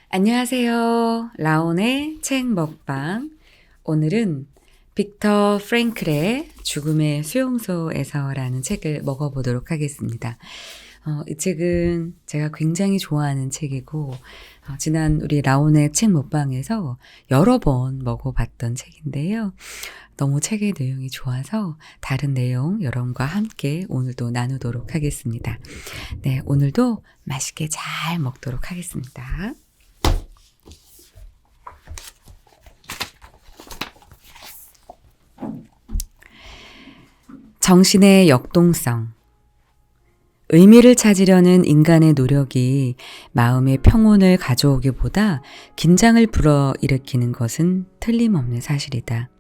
안녕하세요. 라온의 책 먹방. 오늘은 빅터 프랭클의 죽음의 수용소에서라는 책을 먹어보도록 하겠습니다. 이 책은 제가 굉장히 좋아하는 책이고 지난 우리 라온의 책 먹방에서 여러 번 먹어봤던 책인데요. 너무 책의 내용이 좋아서 다른 내용 여러분과 함께 오늘도 나누도록 하겠습니다. 네, 오늘도 맛있게 잘 먹도록 하겠습니다. 정신의 역동성. 의미를 찾으려는 인간의 노력이 마음의 평온을 가져오기보다 긴장을 불어일으키는 것은 틀림없는 사실이다.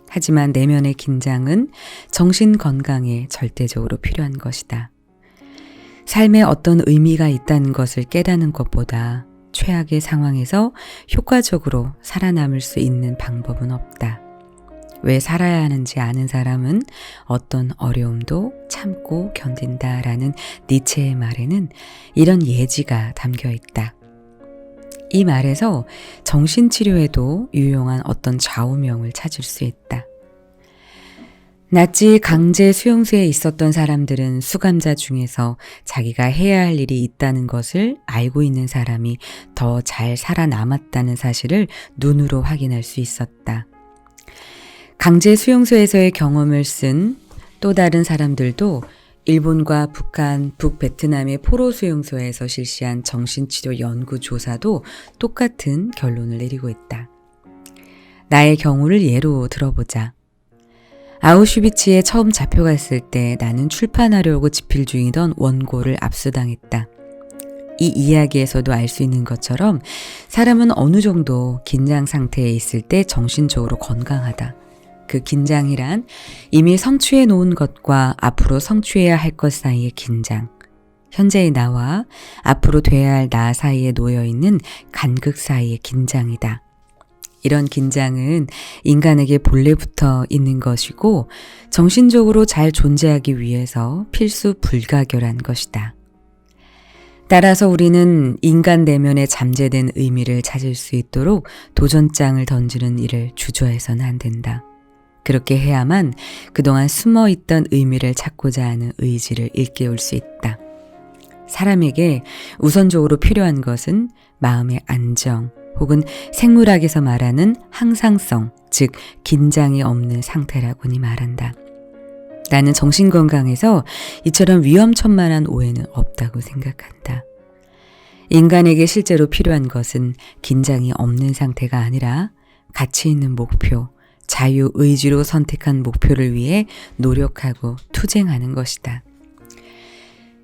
하지만 내면의 긴장은 정신 건강에 절대적으로 필요한 것이다. 삶에 어떤 의미가 있다는 것을 깨닫는 것보다 최악의 상황에서 효과적으로 살아남을 수 있는 방법은 없다. 왜 살아야 하는지 아는 사람은 어떤 어려움도 참고 견딘다라는 니체의 말에는 이런 예지가 담겨 있다. 이 말에서 정신치료에도 유용한 어떤 좌우명을 찾을 수 있다. 나치 강제 수용소에 있었던 사람들은 수감자 중에서 자기가 해야 할 일이 있다는 것을 알고 있는 사람이 더 잘 살아남았다는 사실을 눈으로 확인할 수 있었다. 강제 수용소에서의 경험을 쓴 또 다른 사람들도 일본과 북한, 북베트남의 포로 수용소에서 실시한 정신치료 연구 조사도 똑같은 결론을 내리고 있다. 나의 경우를 예로 들어보자. 아우슈비츠에 처음 잡혀갔을 때 나는 출판하려고 집필 중이던 원고를 압수당했다. 이 이야기에서도 알 수 있는 것처럼 사람은 어느 정도 긴장 상태에 있을 때 정신적으로 건강하다. 그 긴장이란 이미 성취해 놓은 것과 앞으로 성취해야 할 것 사이의 긴장, 현재의 나와 앞으로 돼야 할 나 사이에 놓여있는 간극 사이의 긴장이다. 이런 긴장은 인간에게 본래부터 있는 것이고 정신적으로 잘 존재하기 위해서 필수 불가결한 것이다. 따라서 우리는 인간 내면에 잠재된 의미를 찾을 수 있도록 도전장을 던지는 일을 주저해서는 안 된다. 그렇게 해야만 그동안 숨어있던 의미를 찾고자 하는 의지를 일깨울 수 있다. 사람에게 우선적으로 필요한 것은 마음의 안정 혹은 생물학에서 말하는 항상성, 즉 긴장이 없는 상태라고니 말한다. 나는 정신건강에서 이처럼 위험천만한 오해는 없다고 생각한다. 인간에게 실제로 필요한 것은 긴장이 없는 상태가 아니라 가치 있는 목표, 자유의지로 선택한 목표를 위해 노력하고 투쟁하는 것이다.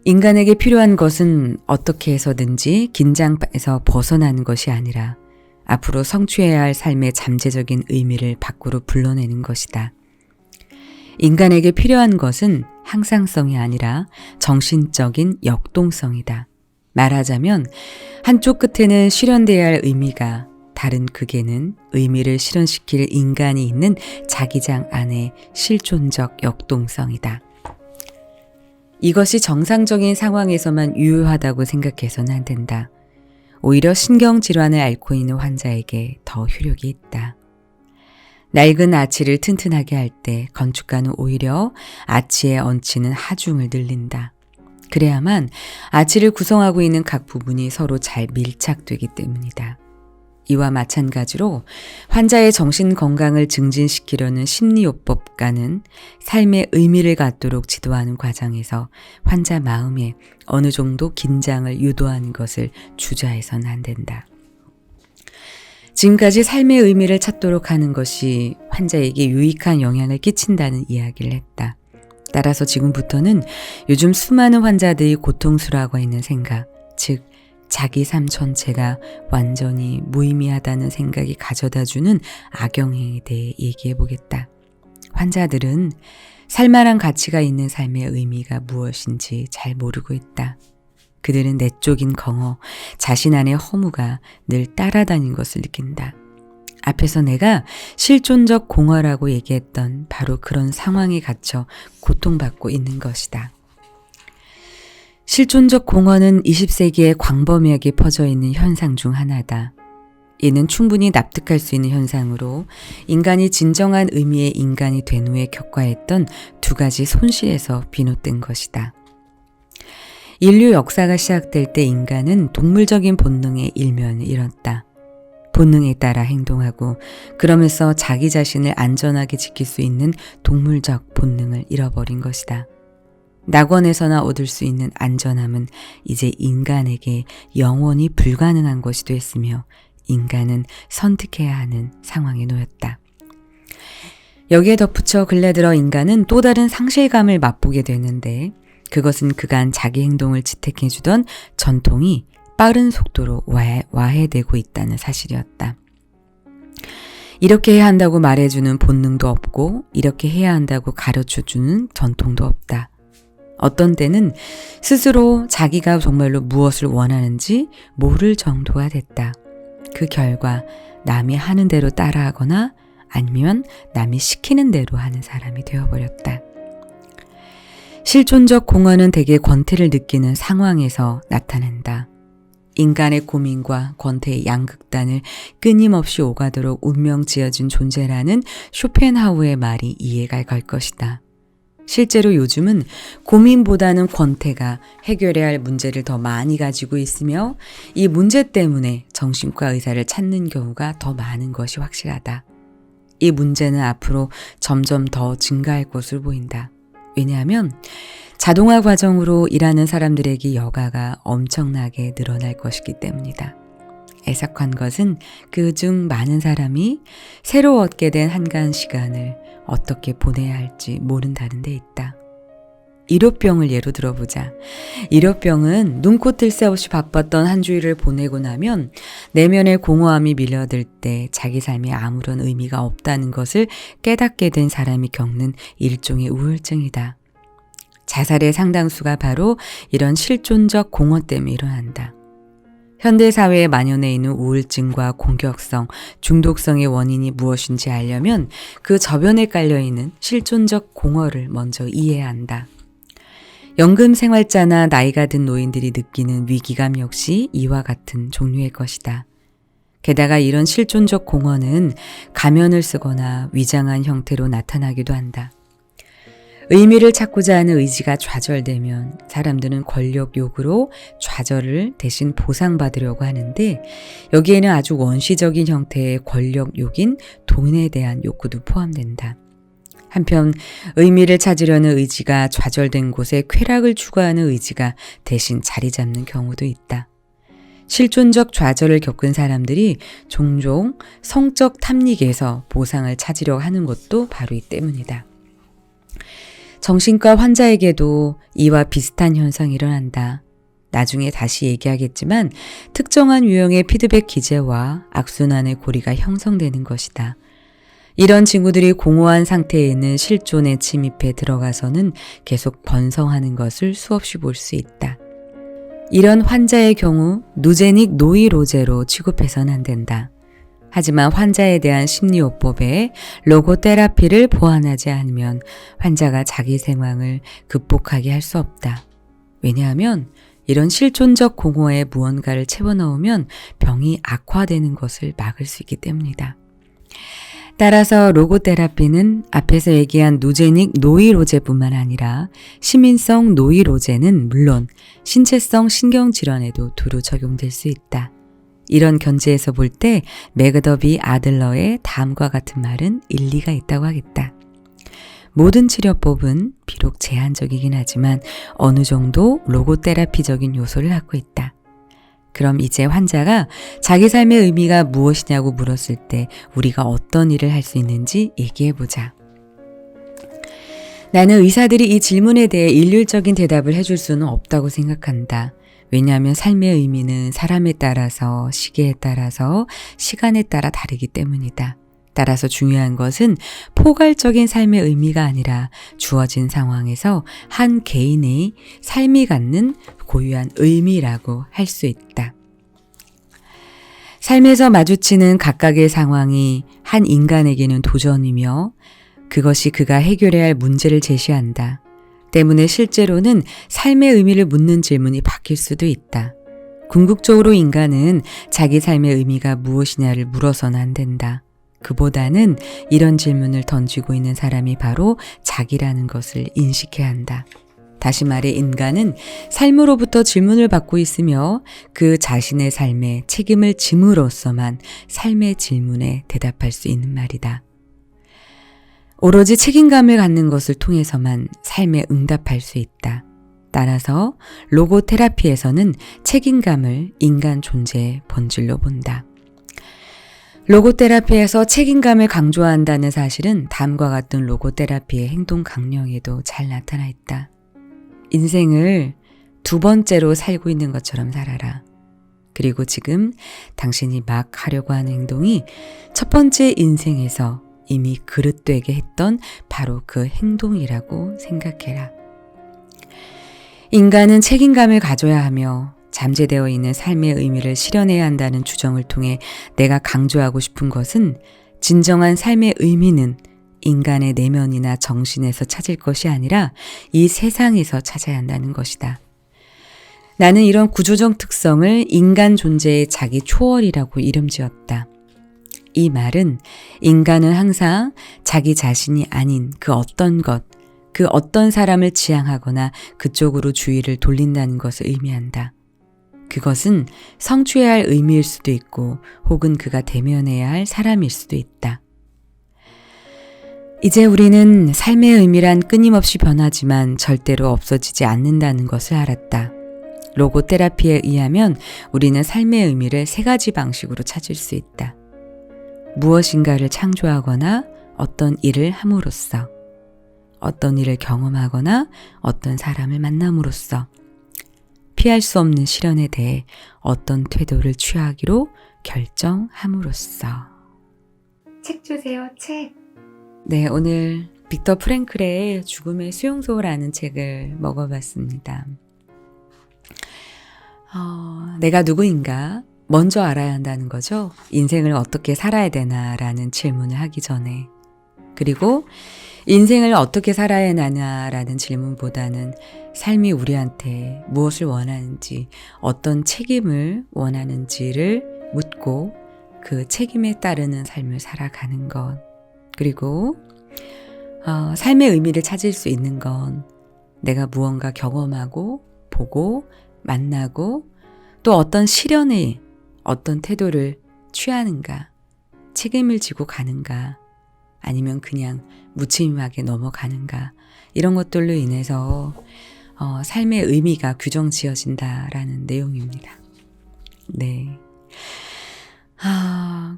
인간에게 필요한 것은 어떻게 해서든지 긴장에서 벗어나는 것이 아니라 앞으로 성취해야 할 삶의 잠재적인 의미를 밖으로 불러내는 것이다. 인간에게 필요한 것은 항상성이 아니라 정신적인 역동성이다. 말하자면 한쪽 끝에는 실현돼야 할 의미가 다른 극에는 의미를 실현시킬 인간이 있는 자기장 안의 실존적 역동성이다. 이것이 정상적인 상황에서만 유효하다고 생각해서는 안 된다. 오히려 신경질환을 앓고 있는 환자에게 더 효력이 있다. 낡은 아치를 튼튼하게 할 때 건축가는 오히려 아치에 얹히는 하중을 늘린다. 그래야만 아치를 구성하고 있는 각 부분이 서로 잘 밀착되기 때문이다. 이와 마찬가지로 환자의 정신 건강을 증진시키려는 심리요법가는 삶의 의미를 갖도록 지도하는 과정에서 환자 마음에 어느 정도 긴장을 유도하는 것을 주저해서는 안 된다. 지금까지 삶의 의미를 찾도록 하는 것이 환자에게 유익한 영향을 끼친다는 이야기를 했다. 따라서 지금부터는 요즘 수많은 환자들이 고통스러워하고 있는 생각, 즉 자기 삶 전체가 완전히 무의미하다는 생각이 가져다주는 악영향에 대해 얘기해 보겠다. 환자들은 살만한 가치가 있는 삶의 의미가 무엇인지 잘 모르고 있다. 그들은 내적인 공허, 자신 안의 허무가 늘 따라다닌 것을 느낀다. 앞에서 내가 실존적 공허라고 얘기했던 바로 그런 상황에 갇혀 고통받고 있는 것이다. 실존적 공허는 20세기에 광범위하게 퍼져 있는 현상 중 하나다. 이는 충분히 납득할 수 있는 현상으로 인간이 진정한 의미의 인간이 된 후에 겪어야 했던 두 가지 손실에서 비롯된 것이다. 인류 역사가 시작될 때 인간은 동물적인 본능의 일면을 잃었다. 본능에 따라 행동하고 그러면서 자기 자신을 안전하게 지킬 수 있는 동물적 본능을 잃어버린 것이다. 낙원에서나 얻을 수 있는 안전함은 이제 인간에게 영원히 불가능한 것이 됐으며 인간은 선택해야 하는 상황에 놓였다. 여기에 덧붙여 근래 들어 인간은 또 다른 상실감을 맛보게 되는데 그것은 그간 자기 행동을 지탱해주던 전통이 빠른 속도로 와해되고 있다는 사실이었다. 이렇게 해야 한다고 말해주는 본능도 없고 이렇게 해야 한다고 가르쳐주는 전통도 없다. 어떤 때는 스스로 자기가 정말로 무엇을 원하는지 모를 정도가 됐다. 그 결과 남이 하는 대로 따라하거나 아니면 남이 시키는 대로 하는 사람이 되어버렸다. 실존적 공허는 대개 권태를 느끼는 상황에서 나타난다. 인간의 고민과 권태의 양극단을 끊임없이 오가도록 운명지어진 존재라는 쇼펜하우의 말이 이해가 갈 것이다. 실제로 요즘은 고민보다는 권태가 해결해야 할 문제를 더 많이 가지고 있으며 이 문제 때문에 정신과 의사를 찾는 경우가 더 많은 것이 확실하다. 이 문제는 앞으로 점점 더 증가할 것으로 보인다. 왜냐하면 자동화 과정으로 일하는 사람들에게 여가가 엄청나게 늘어날 것이기 때문이다. 애석한 것은 그중 많은 사람이 새로 얻게 된 한가한 시간을 어떻게 보내야 할지 모른다는 데 있다. 일요병을 예로 들어보자. 일요병은 눈코 뜰 새 없이 바빴던 한 주일을 보내고 나면 내면의 공허함이 밀려들 때 자기 삶에 아무런 의미가 없다는 것을 깨닫게 된 사람이 겪는 일종의 우울증이다. 자살의 상당수가 바로 이런 실존적 공허 때문에 일어난다. 현대사회에 만연해 있는 우울증과 공격성, 중독성의 원인이 무엇인지 알려면 그 저변에 깔려있는 실존적 공허를 먼저 이해해야 한다. 연금생활자나 나이가 든 노인들이 느끼는 위기감 역시 이와 같은 종류의 것이다. 게다가 이런 실존적 공허는 가면을 쓰거나 위장한 형태로 나타나기도 한다. 의미를 찾고자 하는 의지가 좌절되면 사람들은 권력 욕으로 좌절을 대신 보상받으려고 하는데 여기에는 아주 원시적인 형태의 권력 욕인 돈에 대한 욕구도 포함된다. 한편 의미를 찾으려는 의지가 좌절된 곳에 쾌락을 추구하는 의지가 대신 자리 잡는 경우도 있다. 실존적 좌절을 겪은 사람들이 종종 성적 탐닉에서 보상을 찾으려고 하는 것도 바로 이 때문이다. 정신과 환자에게도 이와 비슷한 현상이 일어난다. 나중에 다시 얘기하겠지만 특정한 유형의 피드백 기제와 악순환의 고리가 형성되는 것이다. 이런 친구들이 공허한 상태에 있는 실존에 침입해 들어가서는 계속 번성하는 것을 수없이 볼 수 있다. 이런 환자의 경우 누제닉 노이로제로 취급해서는 안 된다. 하지만 환자에 대한 심리요법에 로고테라피를 보완하지 않으면 환자가 자기 상황을 극복하게 할 수 없다. 왜냐하면 이런 실존적 공허에 무언가를 채워넣으면 병이 악화되는 것을 막을 수 있기 때문이다. 따라서 로고테라피는 앞에서 얘기한 누제닉 노이로제뿐만 아니라 시민성 노이로제는 물론 신체성 신경질환에도 두루 적용될 수 있다. 이런 견지에서 볼 때 매그더비 아들러의 다음과 같은 말은 일리가 있다고 하겠다. 모든 치료법은 비록 제한적이긴 하지만 어느 정도 로고테라피적인 요소를 갖고 있다. 그럼 이제 환자가 자기 삶의 의미가 무엇이냐고 물었을 때 우리가 어떤 일을 할 수 있는지 얘기해보자. 나는 의사들이 이 질문에 대해 일률적인 대답을 해줄 수는 없다고 생각한다. 왜냐하면 삶의 의미는 사람에 따라서, 시기에 따라서, 시간에 따라 다르기 때문이다. 따라서 중요한 것은 포괄적인 삶의 의미가 아니라 주어진 상황에서 한 개인의 삶이 갖는 고유한 의미라고 할 수 있다. 삶에서 마주치는 각각의 상황이 한 인간에게는 도전이며 그것이 그가 해결해야 할 문제를 제시한다. 때문에 실제로는 삶의 의미를 묻는 질문이 바뀔 수도 있다. 궁극적으로 인간은 자기 삶의 의미가 무엇이냐를 물어서는 안 된다. 그보다는 이런 질문을 던지고 있는 사람이 바로 자기라는 것을 인식해야 한다. 다시 말해 인간은 삶으로부터 질문을 받고 있으며 그 자신의 삶에 책임을 짐으로써만 삶의 질문에 대답할 수 있는 말이다. 오로지 책임감을 갖는 것을 통해서만 삶에 응답할 수 있다. 따라서 로고 테라피에서는 책임감을 인간 존재의 본질로 본다. 로고 테라피에서 책임감을 강조한다는 사실은 다음과 같은 로고 테라피의 행동 강령에도 잘 나타나 있다. 인생을 두 번째로 살고 있는 것처럼 살아라. 그리고 지금 당신이 막 하려고 하는 행동이 첫 번째 인생에서 이미 그릇되게 했던 바로 그 행동이라고 생각해라. 인간은 책임감을 가져야 하며 잠재되어 있는 삶의 의미를 실현해야 한다는 주정을 통해 내가 강조하고 싶은 것은 진정한 삶의 의미는 인간의 내면이나 정신에서 찾을 것이 아니라 이 세상에서 찾아야 한다는 것이다. 나는 이런 구조적 특성을 인간 존재의 자기 초월이라고 이름지었다. 이 말은 인간은 항상 자기 자신이 아닌 그 어떤 것, 그 어떤 사람을 지향하거나 그쪽으로 주의를 돌린다는 것을 의미한다. 그것은 성취해야 할 의미일 수도 있고 혹은 그가 대면해야 할 사람일 수도 있다. 이제 우리는 삶의 의미란 끊임없이 변하지만 절대로 없어지지 않는다는 것을 알았다. 로고 테라피에 의하면 우리는 삶의 의미를 세 가지 방식으로 찾을 수 있다. 무엇인가를 창조하거나 어떤 일을 함으로써, 어떤 일을 경험하거나 어떤 사람을 만남으로써, 피할 수 없는 실현에 대해 어떤 태도를 취하기로 결정함으로써. 책 주세요, 책. 네, 오늘 빅터 프랭클의 죽음의 수용소라는 책을 먹어봤습니다. 내가 누구인가? 먼저 알아야 한다는 거죠. 인생을 어떻게 살아야 되나라는 질문을 하기 전에. 그리고 인생을 어떻게 살아야 하냐라는 질문보다는 삶이 우리한테 무엇을 원하는지, 어떤 책임을 원하는지를 묻고 그 책임에 따르는 삶을 살아가는 것. 그리고 삶의 의미를 찾을 수 있는 건 내가 무언가 경험하고 보고 만나고 또 어떤 실현에 어떤 태도를 취하는가, 책임을 지고 가는가, 아니면 그냥 무책임하게 넘어가는가, 이런 것들로 인해서 삶의 의미가 규정 지어진다라는 내용입니다. 네.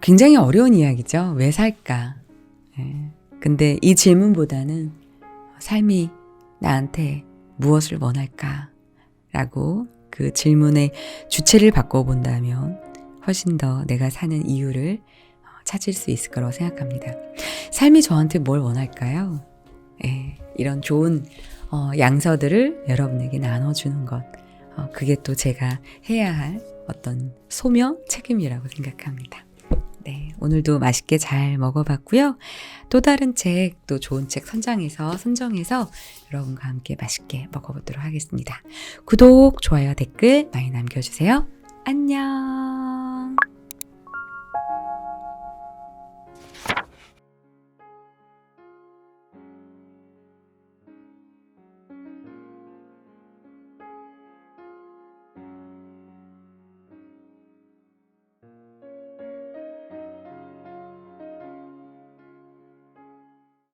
굉장히 어려운 이야기죠. 왜 살까? 네. 근데 이 질문보다는 삶이 나한테 무엇을 원할까? 라고 그 질문의 주체를 바꿔본다면 훨씬 더 내가 사는 이유를 찾을 수 있을 거라고 생각합니다. 삶이 저한테 뭘 원할까요? 이런 좋은 양서들을 여러분에게 나눠주는 것, 그게 또 제가 해야 할 어떤 소명, 책임이라고 생각합니다. 네, 오늘도 맛있게 잘 먹어봤고요. 또 다른 책, 또 좋은 책 선정해서 여러분과 함께 맛있게 먹어보도록 하겠습니다. 구독, 좋아요, 댓글 많이 남겨주세요. 안녕.